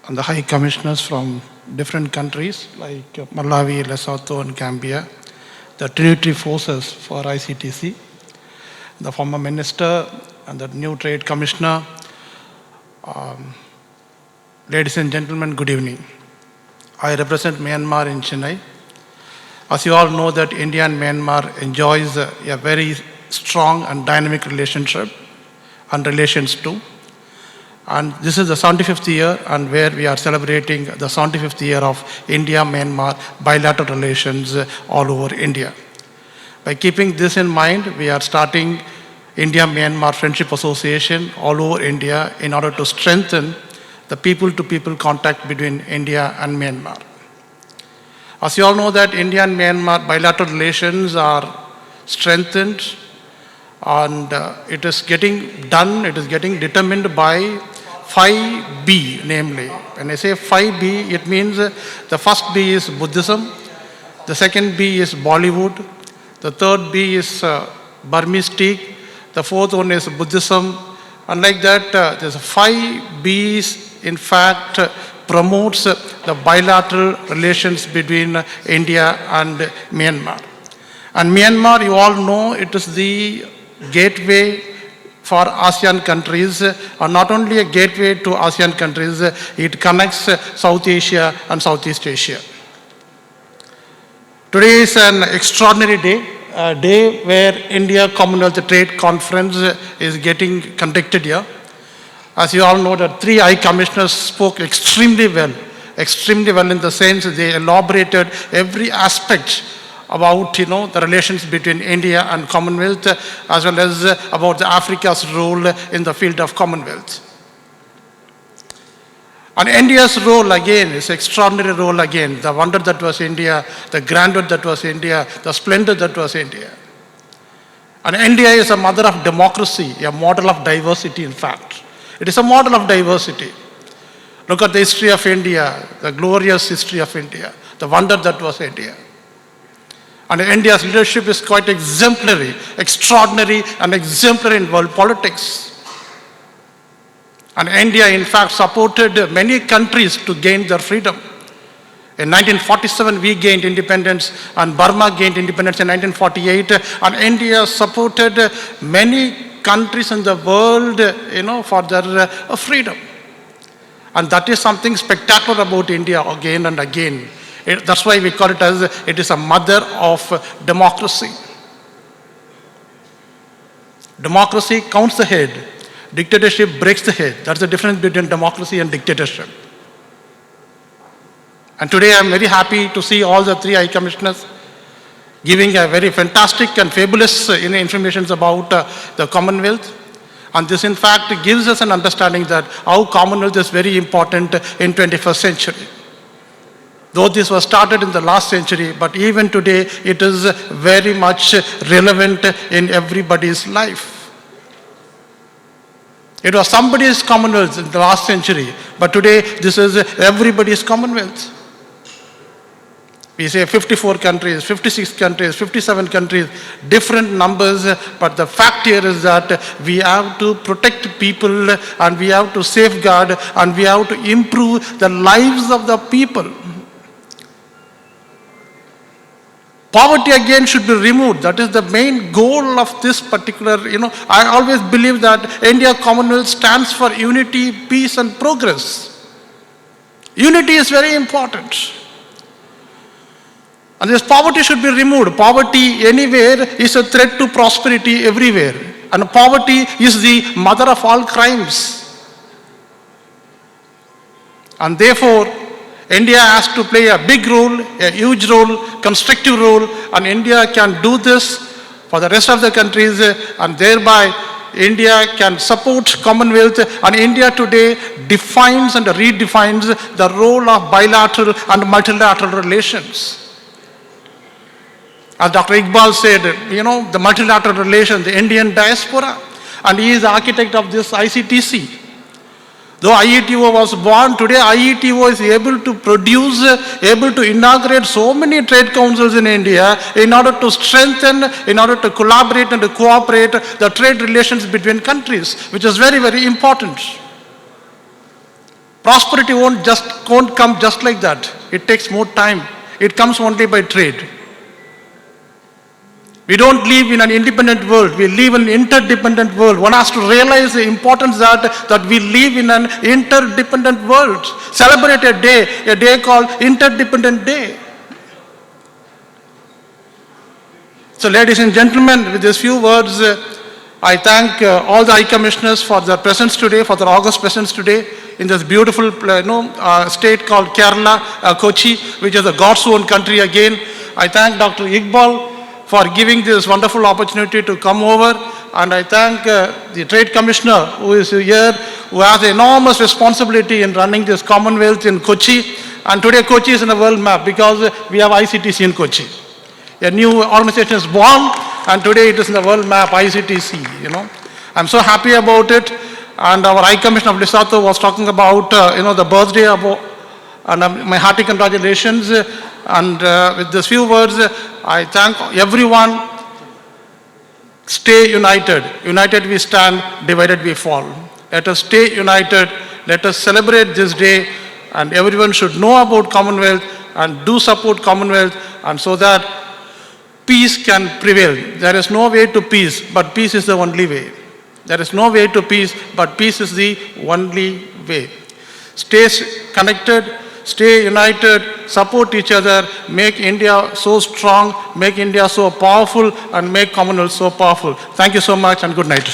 and the High Commissioners from different countries like Malawi, Lesotho, and Gambia, the Trinitary Forces for ICTC, the former Minister and the new Trade Commissioner. Ladies and gentlemen, good evening. I represent Myanmar in Chennai. As you all know that India and Myanmar enjoys a very strong and dynamic relationship and relations too. And this is the 75th year and where we are celebrating the 75th year of India-Myanmar bilateral relations all over India. By keeping this in mind, we are starting India-Myanmar Friendship Association all over India in order to strengthen the people-to-people contact between India and Myanmar. As you all know that India and Myanmar bilateral relations are strengthened and it is getting done, it is getting determined by 5B, namely. When I say 5B, it means the first B is Buddhism, the second B is Bollywood, the third B is Burmese tea, the fourth one is Buddhism, and like that, there's 5 Bs, in fact, promotes the bilateral relations between India and Myanmar. And Myanmar, you all know, it is the gateway for ASEAN countries, and not only a gateway to ASEAN countries, it connects South Asia and Southeast Asia. Today is an extraordinary day, a day where India Commonwealth Trade Conference is getting conducted here. As you all know, the 3 High Commissioners spoke extremely well in the sense they elaborated every aspect about the relations between India and Commonwealth, as well as about the Africa's role in the field of Commonwealth. And India's role again is extraordinary role again, the wonder that was India, the grandeur that was India, the splendor that was India. And India is a mother of democracy, a model of diversity in fact. It is a model of diversity. Look at the history of India, the glorious history of India, the wonder that was India. And India's leadership is quite exemplary, extraordinary and exemplary in world politics. And India, in fact, supported many countries to gain their freedom. In 1947, we gained independence, and Burma gained independence in 1948, and India supported many countries in the world, for their freedom. And that is something spectacular about India again and again. That's why we call it as, it is a mother of democracy. Democracy counts the head. Dictatorship breaks the head. That's the difference between democracy and dictatorship. And today I'm very happy to see all the 3 High Commissioners giving a very fantastic and fabulous information about the Commonwealth. And this in fact gives us an understanding that how Commonwealth is very important in 21st century. Though this was started in the last century, but even today it is very much relevant in everybody's life. It was somebody's Commonwealth in the last century, but today this is everybody's Commonwealth. We say 54 countries, 56 countries, 57 countries, different numbers, but the fact here is that we have to protect people and we have to safeguard and we have to improve the lives of the people. Poverty again should be removed. That is the main goal of this particular, I always believe that India Commonwealth stands for unity, peace and progress. Unity is very important. And this poverty should be removed. Poverty anywhere is a threat to prosperity everywhere. And poverty is the mother of all crimes. And therefore, India has to play a big role, a huge role, constructive role, and India can do this for the rest of the countries, and thereby India can support Commonwealth, and India today defines and redefines the role of bilateral and multilateral relations. As Dr. Iqbal said, the multilateral relation, the Indian diaspora, and he is the architect of this ICTC. Though IETO was born, today IETO is able to produce, able to inaugurate so many trade councils in India in order to strengthen, in order to collaborate and to cooperate the trade relations between countries, which is very, very important. Prosperity won't come just like that. It takes more time. It comes only by trade. We don't live in an independent world. We live in an interdependent world. One has to realize the importance that we live in an interdependent world. Celebrate a day called Interdependent Day. So ladies and gentlemen, with these few words, I thank all the High Commissioners for their presence today, for their august presence today in this beautiful state called Kerala, Kochi, which is a God's own country again. I thank Dr. Iqbal for giving this wonderful opportunity to come over, and I thank the Trade Commissioner who is here, who has enormous responsibility in running this Commonwealth in Kochi. And today Kochi is in the world map because we have ICTC in Kochi. A new organization is born, and today it is in the world map, ICTC, I'm so happy about it. And our High Commissioner of Lesotho was talking about, the birthday and my hearty congratulations. And with these few words, I thank everyone. Stay united. United we stand, divided we fall. Let us stay united. Let us celebrate this day. And everyone should know about Commonwealth and do support Commonwealth, and so that peace can prevail. There is no way to peace, but peace is the only way. There is no way to peace, but peace is the only way. Stay connected, stay united, support each other, make India so strong, make India so powerful, and make Commonwealth so powerful. Thank you so much, and good night.